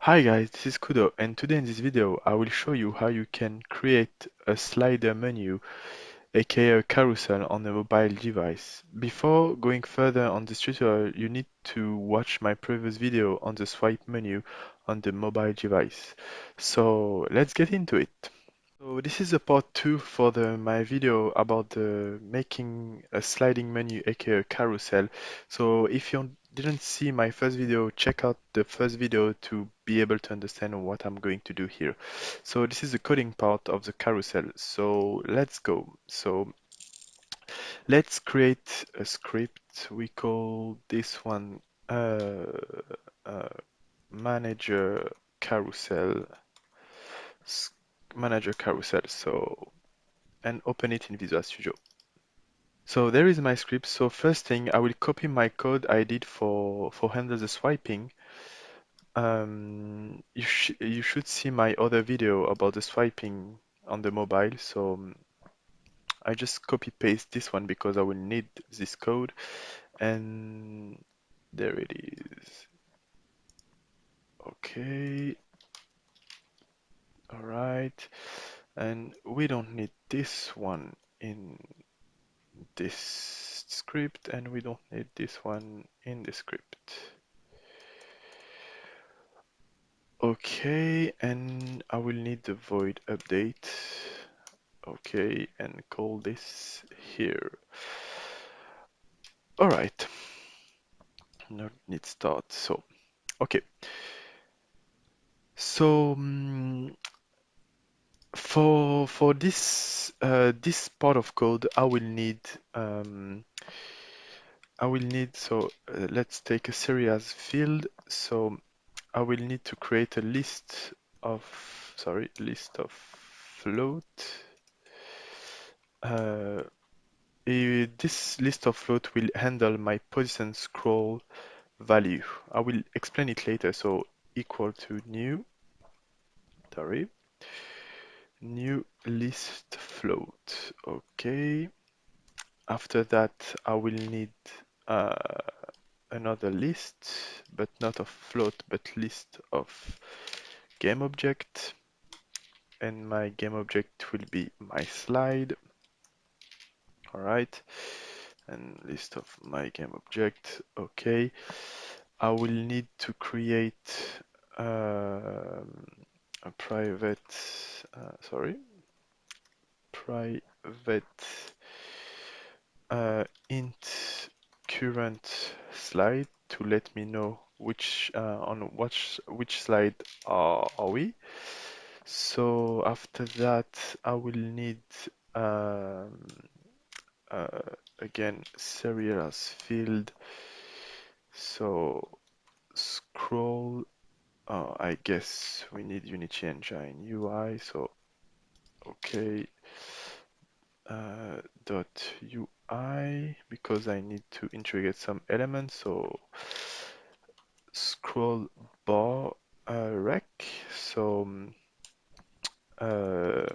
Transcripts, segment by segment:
Hi guys, this is Kudo, and today in this video I will show you how you can create a slider menu, aka a carousel on a mobile device. Before going further on this tutorial, you need to watch my previous video on the swipe menu on the mobile device. So let's get into it. So this is a part 2 for my video about making a sliding menu, aka a carousel. So if you didn't see my first video, check out the first video to be able to understand what I'm going to do here. So this is the coding part of the carousel. So let's go. So let's create a script. We call this one uh, uh, manager carousel. s- Manager carousel. So and open it in Visual Studio. So there is my script. So first thing, I will copy my code I did for handle the swiping. You should see my other video about the swiping on the mobile. So I just copy paste this one because I will need this code. And there it is. Okay, all right. And we don't need this one in this script, and we don't need this one in the script. Okay, and I will need the void update. Okay, and call this here. All right, no need start. So, okay. So for this part of code, um, I will need so let's take a series as field. So I will need to create a of list of float. Uh, this list of float will handle my position scroll value. I will explain it later. So equal to sorry, new list float. Okay. After that, I will need uh, another list, but not of float, but list of game object. And my game object will be my slide. All right. And list of my game object. Okay. I will need to create a private int current slide to let me know which slide are we. So after that, I will need um, again serial as field. So scroll. I guess we need Unity Engine UI. So okay, dot UI because I need to integrate some elements. So scroll bar rec. So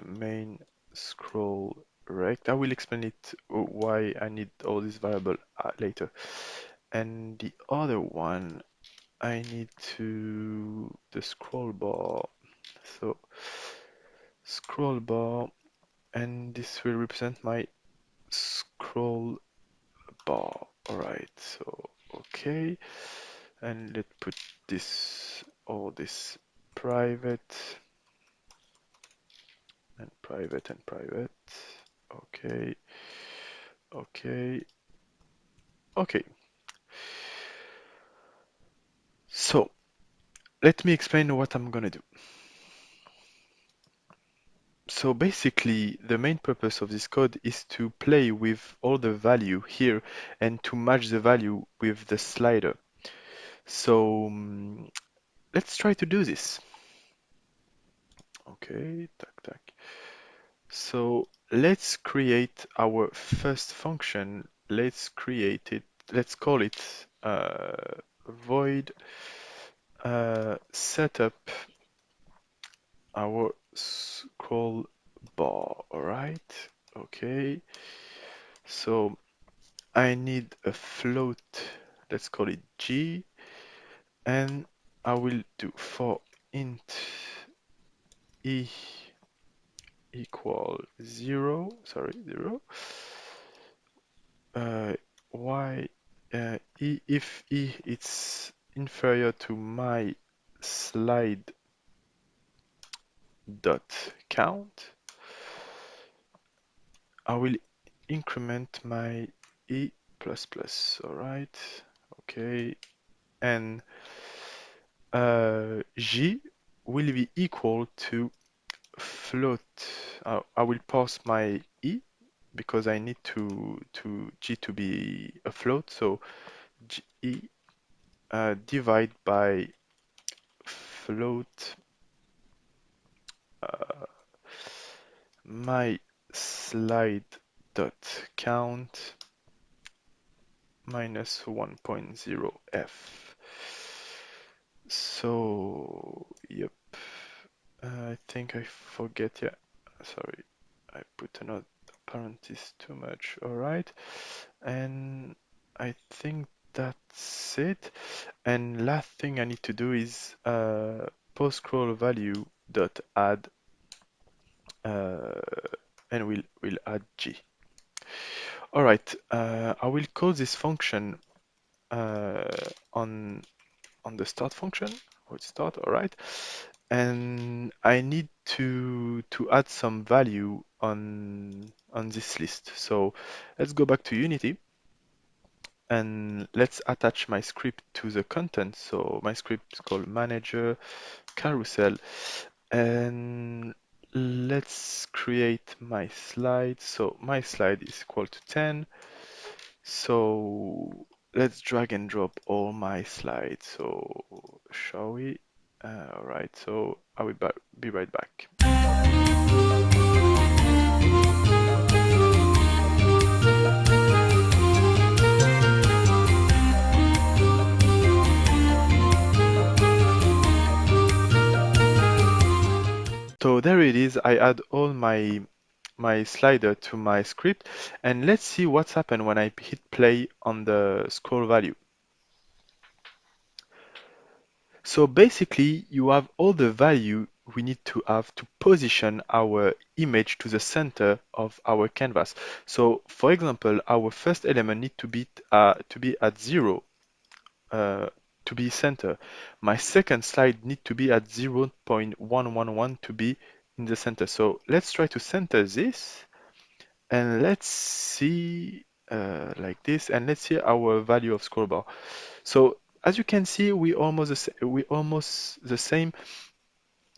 main scroll rect. I will explain it why I need all these variable later. And the other one, I need to the scroll bar. So scroll bar, and this will represent my scroll bar. All right. So okay, and let's put this private and private and private. Okay. Okay. Okay. So let me explain what I'm gonna do. So basically, the main purpose of this code is to play with all the value here and to match the value with the slider. So let's try to do this. Okay, tac tac. So let's create our first function. Let's call it void setup our scroll bar. All right. Okay. So I need a float. Let's call it G. And I will do for int e equal 0, sorry, 0, y if e it's inferior to my slide dot count, I will increment my e plus plus. All right, okay, and g will be equal to float. I will pass my e because I need to g to be a float, so g e divide by float uh, my slide dot count minus 1.0 f. So, yep, I think I forget, yeah, sorry, I put another parenthesis too much, all right, and I think that's it. And last thing I need to do is post scroll value dot add, uh, and we'll add g. All right, I will call this function uh, on on the start function. Would start, all right, and I need to add some value on this list. So let's go back to Unity and let's attach my script to the content. So my script is called manager carousel, and let's create my slide. So my slide is equal to 10. So let's drag and drop all my slides. So shall we? All right, so I will be right back. So there it is. I add all my slider to my script, and let's see what's happened when I hit play on the scroll value. So basically, you have all the value we need to have to position our image to the center of our canvas. So for example, our first element need to be at 0 uh, to be center. My second slide need to be at 0.111 to be in the center. So let's try to center this, and let's see like this, and let's see our value of scroll bar. So as you can see, we almost the same,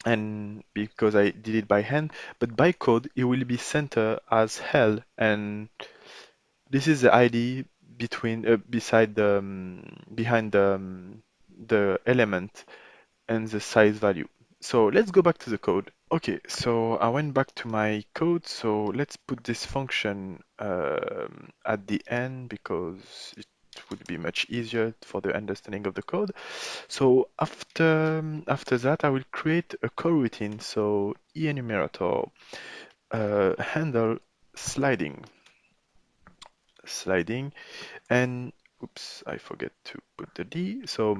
and because I did it by hand, but by code it will be center as hell, and this is the ID between beside behind the element and the size value. So let's go back to the code. Okay, so I went back to my code. So let's put this function at the end because it would be much easier for the understanding of the code. So after that, I will create a coroutine. So enumerator handle sliding, sliding, and oops, I forget to put the D. So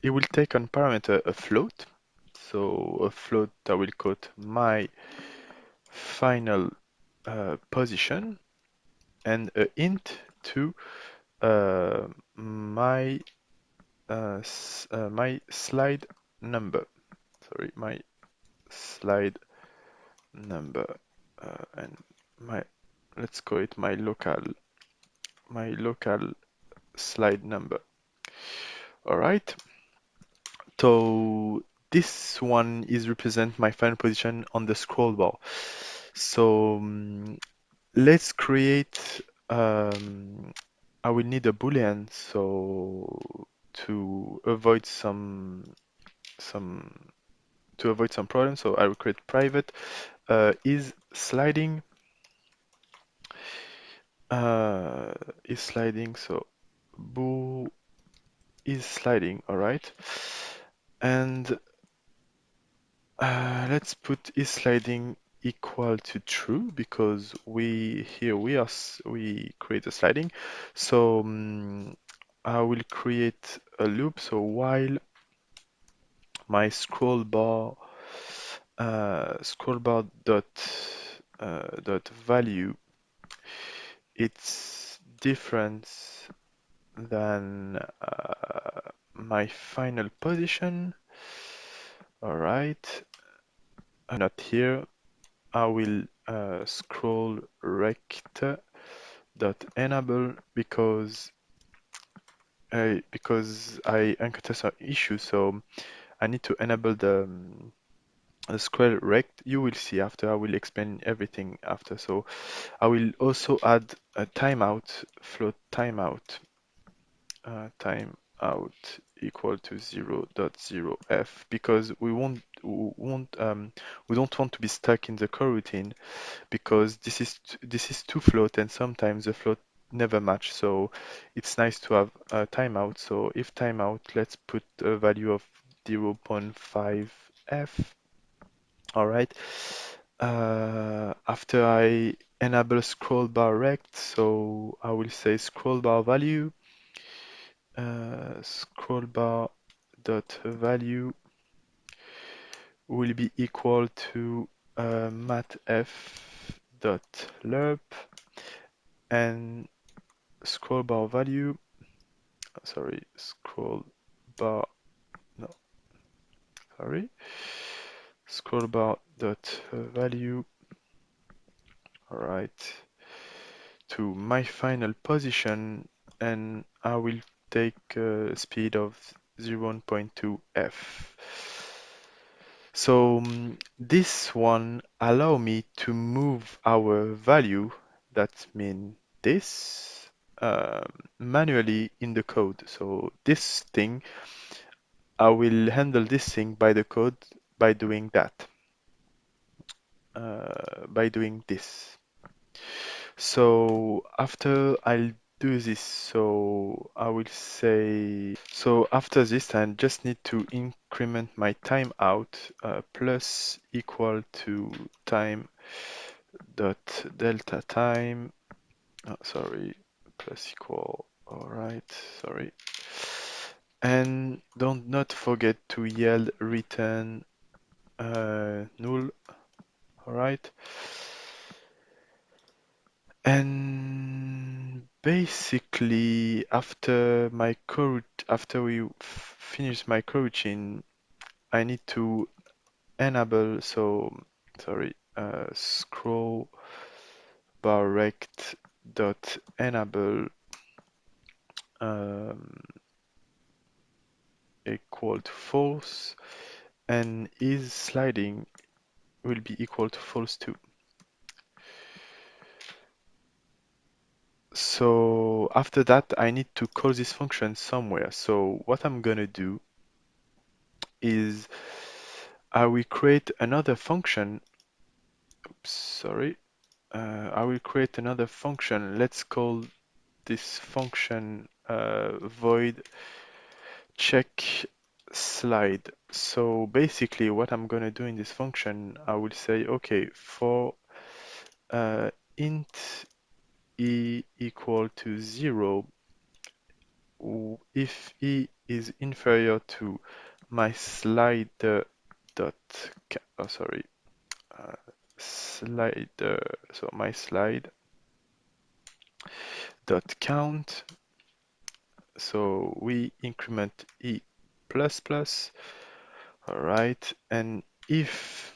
it will take on parameter a float. So a float that will quote my final position and a int to uh, my my slide number. Sorry, my slide number and my let's call it my local slide number. All right. So this one is represent my final position on the scroll bar. So let's create. I will need a boolean so to avoid some to avoid some problems. So I will create private is sliding uh, is sliding. So bool is sliding. All right, and let's put is sliding equal to true because we create a sliding. So I will create a loop. So while my scroll bar dot value, it's different than my final position. All right, not here. I will scroll rect dot enable because I encounter some issue, so I need to enable the scroll rect. You will see after. I will explain everything after. So I will also add a timeout, float timeout, timeout equal to 0.0f because we don't want to be stuck in the coroutine because this is two float and sometimes the float never match. So it's nice to have a timeout. So if timeout, let's put a value of 0.5f. All right. After I enable scroll bar rect, so I will say scroll bar value, scroll bar dot value will be equal to matf dot lerp, and scroll bar value, sorry, scroll bar, no, sorry, scroll bar dot value, all right, to my final position, and I will take a speed of 0.2 f. So this one allow me to move our value, that mean this, manually in the code. So this thing, I will handle this thing by the code by doing that, by doing this. So after I'll do this, so I will say, so after this, I just need to increment my timeout plus equal to time dot delta time. Oh, sorry, plus equal. All right, sorry. And don't not forget to yield return null. All right. And basically, after we finish my coroutine, I need to enable. So sorry, scroll bar rect dot enable um, equal to false, and is sliding will be equal to false too. So after that, I need to call this function somewhere. So what I'm gonna do is I will create another function. Oops, sorry. I will create another function. Let's call this function void check slide. So basically, what I'm gonna do in this function, I will say, okay, for int e equal to 0, if e is inferior to my slider dot oh sorry slider so my slide dot count, so we increment e plus plus, all right, and if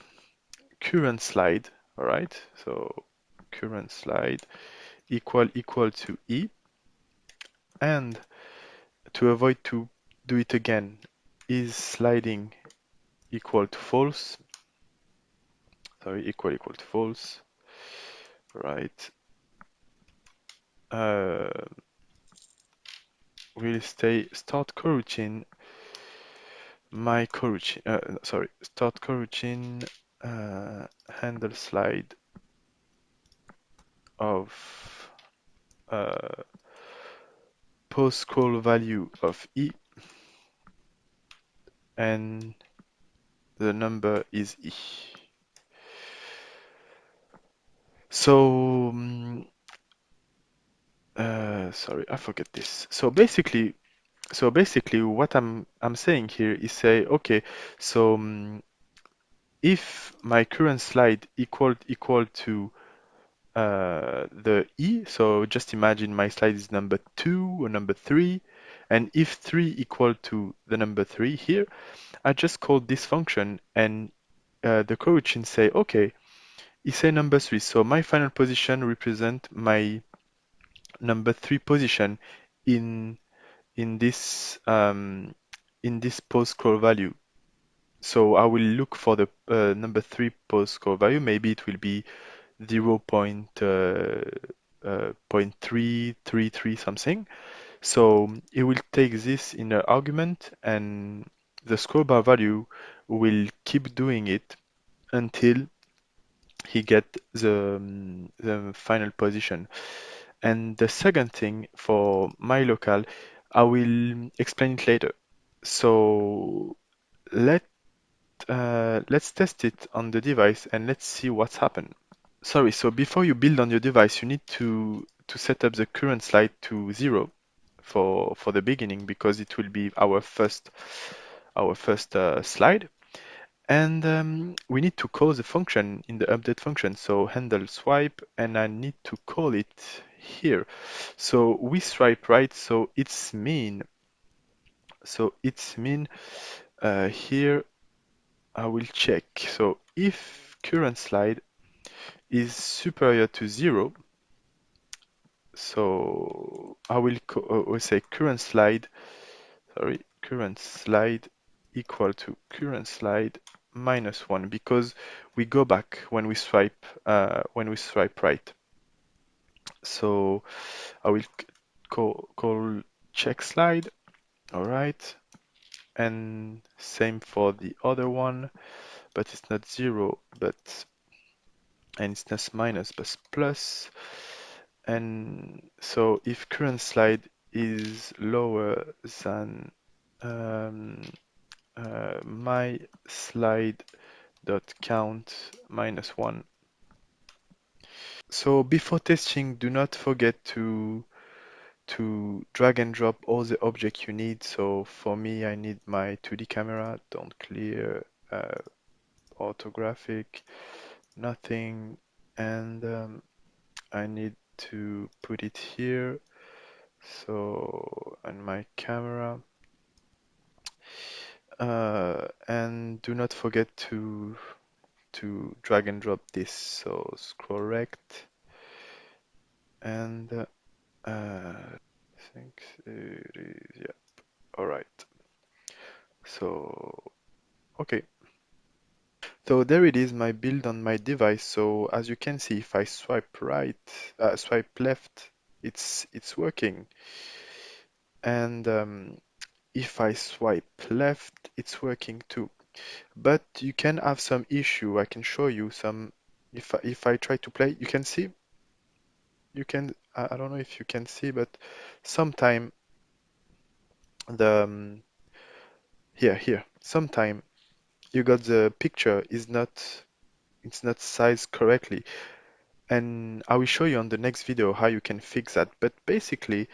current slide, all right, so current slide equal to e, and to avoid to do it again, is sliding equal to false, sorry, equal to false, right? Uh, we'll start coroutine, my coroutine, sorry, start coroutine, handle slide of post scroll value of e, and the number is e. So sorry, I forget this. So basically, So basically, what I'm saying here is say, okay, so if my current slide equal to the E, so just imagine my slide is number 2 or number 3, and if 3 equal to the number 3 here, I just call this function and the coroutine say, okay, it say number 3, so my final position represent my number 3 position in in this um, in this post scroll value. So I will look for the number 3 post scroll value. Maybe it will be 0. Point 333 something. So it will take this in an argument, and the scroll bar value will keep doing it until he get the final position. And the second thing for my local, I will explain it later. So let let's test it on the device and let's see what's happened. Sorry, so before you build on your device, you need to set up the current slide to 0 for the beginning because it will be our first slide. And we need to call the function in the update function. So handle swipe, and I need to call it here. So we swipe right, so it's mean here I will check. So if current slide is superior to 0, so I will say current slide equal to current slide minus 1 because we go back when we swipe right. So I will call check slide, all right, and same for the other one, but it's not 0, and it's not minus but plus. And so if current slide is lower than um, my slide dot count minus 1. So before testing, do not forget to drag and drop all the objects you need. So for me, I need my 2D camera, don't clear, orthographic, nothing, and I need to put it here. So on my camera, and do not forget to drag and drop this. So scroll rect and I think it is, yeah. All right. So okay. So there it is, my build on my device. So as you can see, if I swipe left, it's working, and if I swipe left, it's working too. But you can have some issue. I can show you some. If I try to play, you can see. You can. I don't know if you can see, but sometime the here sometime you got the picture is not it's not sized correctly, and I will show you on the next video how you can fix that. But basically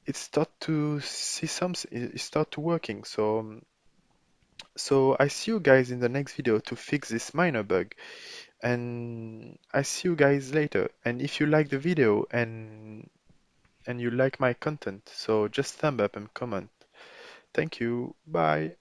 it start to see something, it start to working. So I see you guys in the next video to fix this minor bug, and I see you guys later. And if you like the video and you like my content, so just thumb up and comment. Thank you, bye.